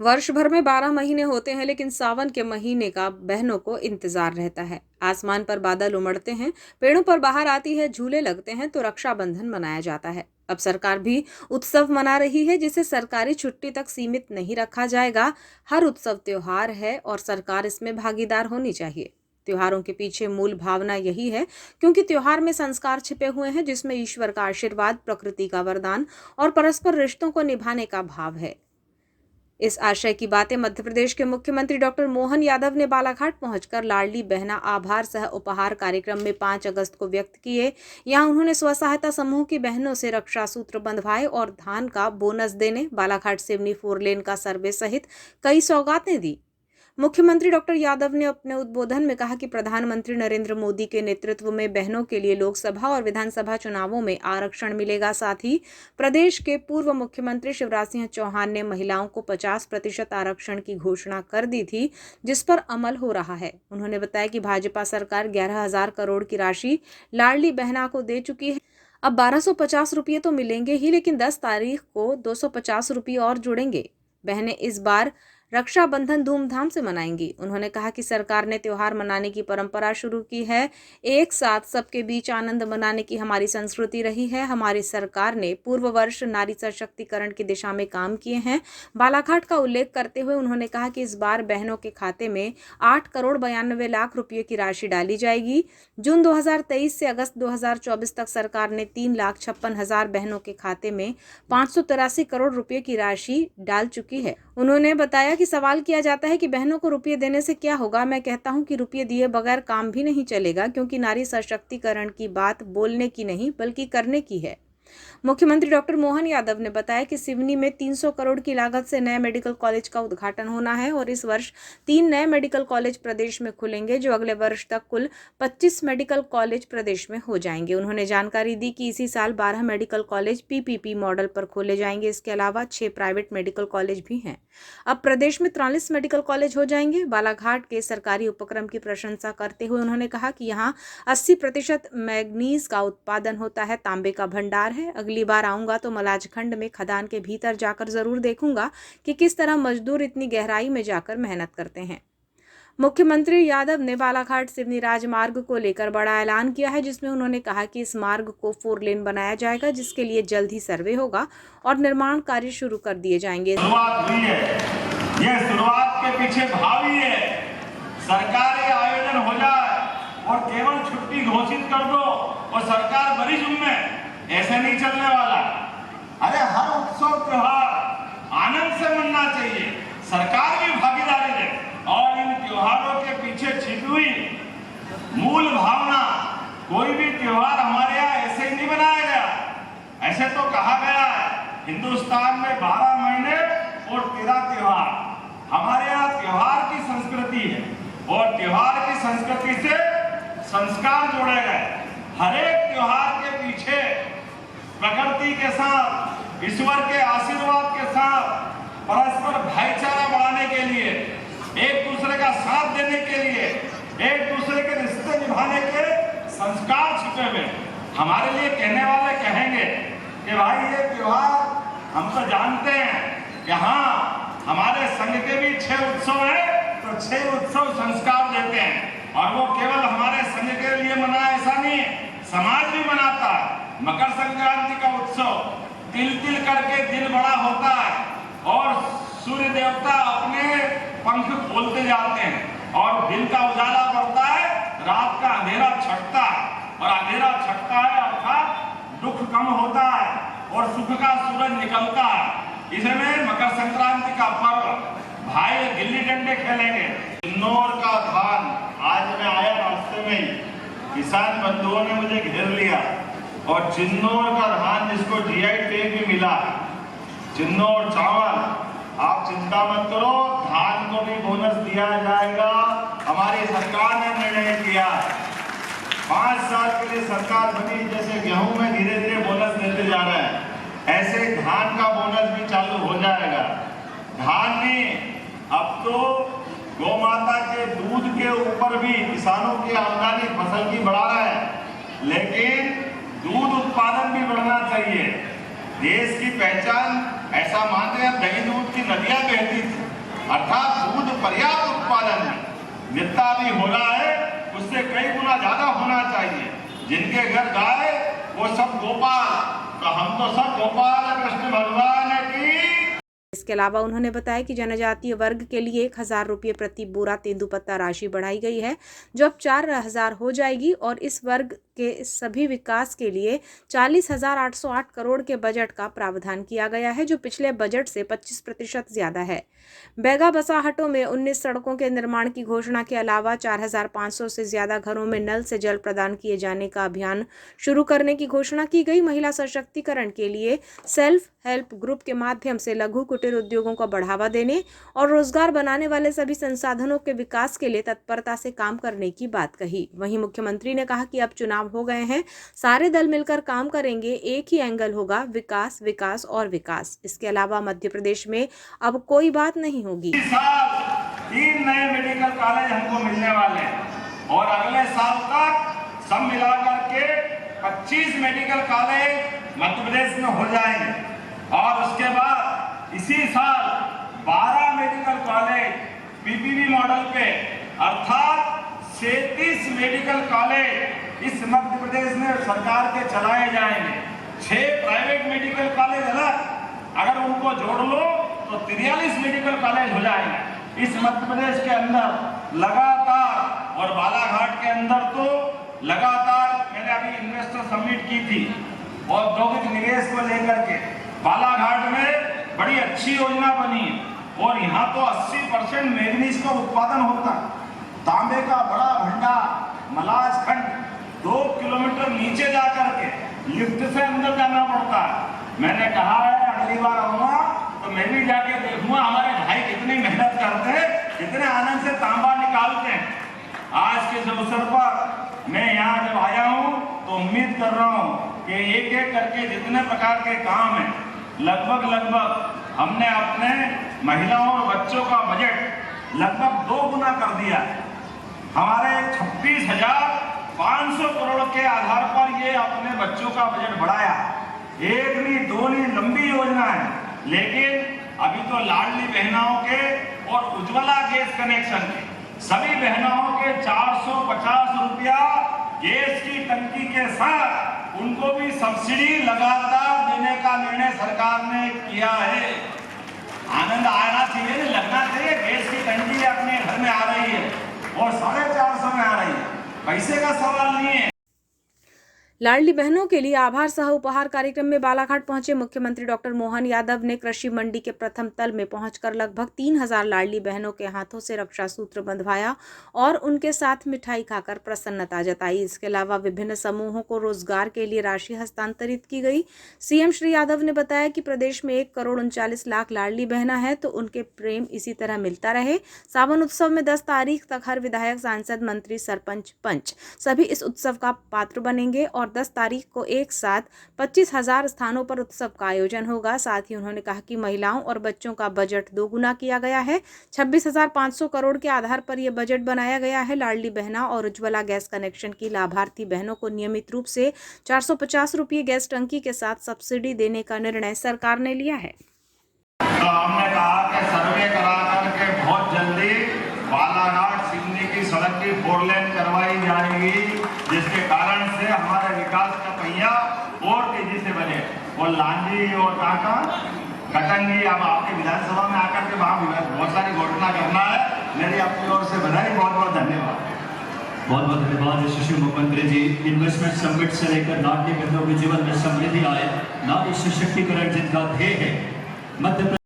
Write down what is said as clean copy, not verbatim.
वर्ष भर में 12 महीने होते हैं, लेकिन सावन के महीने का बहनों को इंतजार रहता है। आसमान पर बादल उमड़ते हैं, पेड़ों पर बाहर आती है, झूले लगते हैं, तो रक्षाबंधन मनाया जाता है। अब सरकार भी उत्सव मना रही है, जिसे सरकारी छुट्टी तक सीमित नहीं रखा जाएगा। हर उत्सव त्योहार है और सरकार इसमें भागीदार होनी चाहिए। त्योहारों के पीछे मूल भावना यही है, क्योंकि त्योहार में संस्कार छिपे हुए हैं, जिसमें ईश्वर का आशीर्वाद, प्रकृति का वरदान और परस्पर रिश्तों को निभाने का भाव है। इस आशय की बातें मध्य प्रदेश के मुख्यमंत्री डॉक्टर मोहन यादव ने बालाघाट पहुंचकर लाडली बहना आभार सह उपहार कार्यक्रम में 5 अगस्त को व्यक्त किए। यहां उन्होंने स्व सहायता समूह की बहनों से रक्षा सूत्र बंधवाए और धान का बोनस देने, बालाघाट सिवनी 4 लेन का सर्वे सहित कई सौगातें दी। मुख्यमंत्री डॉक्टर यादव ने अपने उद्बोधन में कहा कि प्रधानमंत्री नरेंद्र मोदी के नेतृत्व में बहनों के लिए लोकसभा और विधानसभा चुनावों में आरक्षण मिलेगा। साथ ही प्रदेश के पूर्व मुख्यमंत्री शिवराज सिंह चौहान ने महिलाओं को 50% आरक्षण की घोषणा कर दी थी, जिस पर अमल हो रहा है। उन्होंने बताया कि भाजपा सरकार 11,000 करोड़ की राशि लाडली बहना को दे चुकी है। अब 1250 रुपये तो मिलेंगे ही, लेकिन 10 तारीख को 250 रुपये और जुड़ेंगे। बहनें इस बार रक्षाबंधन धूमधाम से मनाएंगी। उन्होंने कहा कि सरकार ने त्योहार मनाने की परंपरा शुरू की है। एक साथ सबके बीच आनंद मनाने की हमारी संस्कृति रही है। हमारी सरकार ने पूर्व वर्ष नारी सशक्तिकरण की दिशा में काम किए हैं। बालाघाट का उल्लेख करते हुए उन्होंने कहा कि इस बार बहनों के खाते में 8 करोड़ 92 लाख रुपये की राशि डाली जाएगी। जून 2023 से अगस्त 2024 तक सरकार ने 3,56,000 बहनों के खाते में 583 करोड़ रुपये की राशि डाल चुकी है। उन्होंने बताया कि सवाल किया जाता है कि बहनों को रुपये देने से क्या होगा। मैं कहता हूं कि रुपये दिए बगैर काम भी नहीं चलेगा, क्योंकि नारी सशक्तिकरण की बात बोलने की नहीं बल्कि करने की है। मुख्यमंत्री डॉक्टर मोहन यादव ने बताया कि सिवनी में 300 करोड़ की लागत से नए मेडिकल कॉलेज का उद्घाटन होना है और इस वर्ष 3 नए मेडिकल कॉलेज प्रदेश में खुलेंगे, जो अगले वर्ष तक कुल 25 मेडिकल कॉलेज प्रदेश में हो जाएंगे। उन्होंने जानकारी दी कि इसी साल 12 मेडिकल कॉलेज पीपीपी मॉडल पर खोले जाएंगे। इसके अलावा 6 प्राइवेट मेडिकल कॉलेज भी हैं। अब प्रदेश में 43 मेडिकल कॉलेज हो जाएंगे। बालाघाट के सरकारी उपक्रम की प्रशंसा करते हुए उन्होंने कहा कि यहाँ 80% मैग्नीज का उत्पादन होता है, तांबे का भंडार है। अगली बार आऊंगा तो मलाजखंड में खदान के भीतर जाकर जरूर देखूंगा कि किस तरह मजदूर इतनी गहराई में जाकर मेहनत करते हैं। मुख्यमंत्री यादव ने बालाघाट सिवनी राजमार्ग को लेकर बड़ा ऐलान किया है, जिसमें उन्होंने कहा कि इस मार्ग को 4 लेन बनाया जाएगा, जिसके लिए जल्द ही सर्वे होगा और निर्माण कार्य शुरू कर दिए जाएंगे। शुरुआत हुई है, ये शुरुआत के पीछे भावी है। सरकारी आयोजन हो जाए और केवल छुट्टी घोषित कर दो और सरकार बड़ी जुम्मे, ऐसे नहीं चलने वाला। अरे हर उत्सव त्योहार आनंद से मनना चाहिए, सरकार भी भागीदारी ले और इन त्योहारों के पीछे छिपी हुई मूल भावना, कोई भी त्योहार हमारे यहाँ ऐसे ही नहीं बनाया गया। ऐसे तो कहा गया है हिंदुस्तान में 12 महीने और 13 त्योहार। हमारे यहाँ त्योहार की संस्कृति है और त्योहार की संस्कृति से संस्कार जोड़े गए। हर एक त्योहार के पीछे प्रकृति के साथ, ईश्वर के आशीर्वाद के साथ, परस्पर भाईचारा बढ़ाने के लिए, एक दूसरे का साथ देने के लिए, एक दूसरे के रिश्ते निभाने के संस्कार छिपे हुए। हमारे लिए कहने वाले कहेंगे कि भाई ये त्योहार हम तो जानते हैं कि हाँ हमारे संघ के भी 6 उत्सव हैं, तो 6 उत्सव संस्कार देते हैं और वो केवल हमारे संघ के लिए मनाए ऐसा नहीं है, समाज भी मनाता है। मकर संक्रांति का उत्सव तिल तिल करके दिन बड़ा होता है और सूर्य देवता अपने पंख खोलते जाते हैं और दिन का उजाला बढ़ता है, रात का अंधेरा छटता है और अंधेरा छटता है अर्थात दुख कम होता है और सुख का सूरज निकलता है। इसमें मकर संक्रांति का पर्व भाई गिल्ली डंडे खेलेंगे। किन्नौर का धान, आज मैं आया रास्ते में ही किसान बंधुओं ने मुझे घेर लिया और चिन्नौर का धान जिसको जीआई टैग भी मिला, चिन्नौर चावल, आप चिंता मत करो, धान को भी बोनस दिया जाएगा। हमारी सरकार ने निर्णय किया 5 साल के लिए सरकार बनी, जैसे गेहूं में धीरे धीरे बोनस देते जा रहे हैं, ऐसे धान का बोनस भी चालू हो जाएगा। धान में अब तो गौ माता के दूध के ऊपर भी किसानों की आमदनी फसल की बढ़ा रहा है, लेकिन दूध उत्पादन भी बढ़ना चाहिए। देश की पहचान ऐसा मानते हैं, दही दूध की नदियां बहती थी, अर्थात दूध पर्याप्त उत्पादन है, जितना भी हो रहा है उससे कई गुना ज्यादा होना चाहिए। जिनके घर गाय वो सब गोपाल, तो हम तो सब गोपाल कृष्ण भगवान की। इसके अलावा उन्होंने बताया कि जनजातीय वर्ग के लिए 1,000 रुपये प्रति बोरा तेंदुपत्ता राशि बढ़ाई गई है, जो अब 4,000 हो जाएगी और इस वर्ग के सभी विकास के लिए 40,808 करोड़ के बजट का प्रावधान किया गया है, जो पिछले बजट से 25% ज्यादा है। बैगा बसाहटों में 19 सड़कों के निर्माण की घोषणा के अलावा 4,500 से ज्यादा घरों में नल से जल प्रदान किए जाने का अभियान शुरू करने की घोषणा की गई। महिला सशक्तिकरण के लिए सेल्फ हेल्प ग्रुप के माध्यम से लघु कुटीर उद्योगों को बढ़ावा देने और रोजगार बनाने वाले सभी संसाधनों के विकास के लिए तत्परता से काम करने की बात कही। वहीं मुख्यमंत्री ने कहा कि अब चुनाव हो गए हैं, सारे दल मिलकर काम करेंगे, एक ही एंगल होगा, विकास विकास और विकास। इसके अलावा मध्य प्रदेश में अब कोई बात नहीं होगी। इस साल 3 नए मेडिकल कॉलेज हमको मिलने वाले हैं और अगले साल तक सब मिलाकर के 25 मेडिकल कॉलेज मध्य प्रदेश में हो जाएंगे और उसके बाद इसी साल 12 मेडिकल कॉलेज पीपीपी मॉडल पे अर्थात 37 मेडिकल कॉलेज इस मध्य प्रदेश में सरकार के चलाए जाएंगे। 6 प्राइवेट मेडिकल कॉलेज अलग, अगर उनको जोड़ लो तो 43 मेडिकल कॉलेज हो जाएंगे इस मध्य प्रदेश के अंदर लगातार। और बालाघाट के अंदर तो लगातार मैंने अभी इन्वेस्टर समिट की थी औद्योगिक निवेश को लेकर के, बालाघाट में बड़ी अच्छी योजना बनी है और यहाँ तो 80% मैग्नीज का उत्पादन होता है। तांबे का बड़ा भंडार मलाज खंड 2 किलोमीटर नीचे जाकर के लिफ्ट से अंदर जाना पड़ता है। मैंने कहा है अगली बार आऊंगा तो मैं भी जाके देखूंगा हमारे भाई कितनी मेहनत करते हैं, कितने आनंद से तांबा निकालते हैं। आज के इस अवसर पर मैं यहाँ जब आया हूँ तो उम्मीद कर रहा हूँ कि एक एक करके जितने प्रकार के काम हैं लगभग हमने अपने महिलाओं और बच्चों का बजट लगभग 2 गुना कर दिया। हमारे 26,500 करोड़ के आधार पर ये अपने बच्चों का बजट बढ़ाया। एक नहीं 2 नहीं लंबी योजना है, लेकिन अभी तो लाडली बहनाओं के और उज्ज्वला गैस कनेक्शन के सभी बहनाओं के 450 रुपया गैस की टंकी के साथ उनको भी सब्सिडी लगातार देने का निर्णय सरकार ने किया है। आनंद आना चाहिए, लगना चाहिए। गैस की टंकी अपने घर में आ रही है और 450 में आ रही है, पैसे का सवाल नहीं है। लाडली बहनों के लिए आभार सह उपहार कार्यक्रम में बालाघाट पहुंचे मुख्यमंत्री डॉक्टर मोहन यादव ने कृषि मंडी के प्रथम तल में पहुंचकर लगभग 3,000 लाडली बहनों के हाथों से रक्षा सूत्र बंधवाया और उनके साथ मिठाई खाकर प्रसन्नता जताई। इसके अलावा विभिन्न समूहों को रोजगार के लिए राशि हस्तांतरित की गई। सीएम श्री यादव ने बताया कि प्रदेश में 1,39,00,000 लाडली बहना है, तो उनके प्रेम इसी तरह मिलता रहे। सावन उत्सव में 10 तारीख तक हर विधायक, सांसद, मंत्री, सरपंच, पंच सभी इस उत्सव का पात्र बनेंगे और 10 तारीख को एक साथ 25,000 स्थानों पर उत्सव का आयोजन होगा। साथ ही उन्होंने कहा कि महिलाओं और बच्चों का बजट 2 गुना किया गया है। 26,500 करोड़ के आधार पर यह बजट बनाया गया है। लाडली बहना और उज्ज्वला गैस कनेक्शन की लाभार्थी बहनों को नियमित रूप से 450 रुपये गैस टंकी के साथ सब्सिडी देने का निर्णय सरकार ने लिया है। तो हमने कहा कि सर्वे करा करके बहुत जल्दी बालाघाट सिवनी की सड़क की 4 लेन करवाई जाएगी, जिसके कारण से हमारे विकास का पहिया और तेजी से बने। और लांजी और काका कटंगी अब आपके विधानसभा में आकर के वहाँ बहुत सारी घोषणा करना है। मेरी आपकी ओर से बधाई, बहुत बहुत धन्यवाद। बहुत बहुत धन्यवाद यशस्वी मुख्यमंत्री जी। इन्वेस्टमेंट समिट से लेकर नाट्य बहनों के जीवन में समृद्धि आए, नारी सशक्तिकरण जिनका ध्येय है। मध्य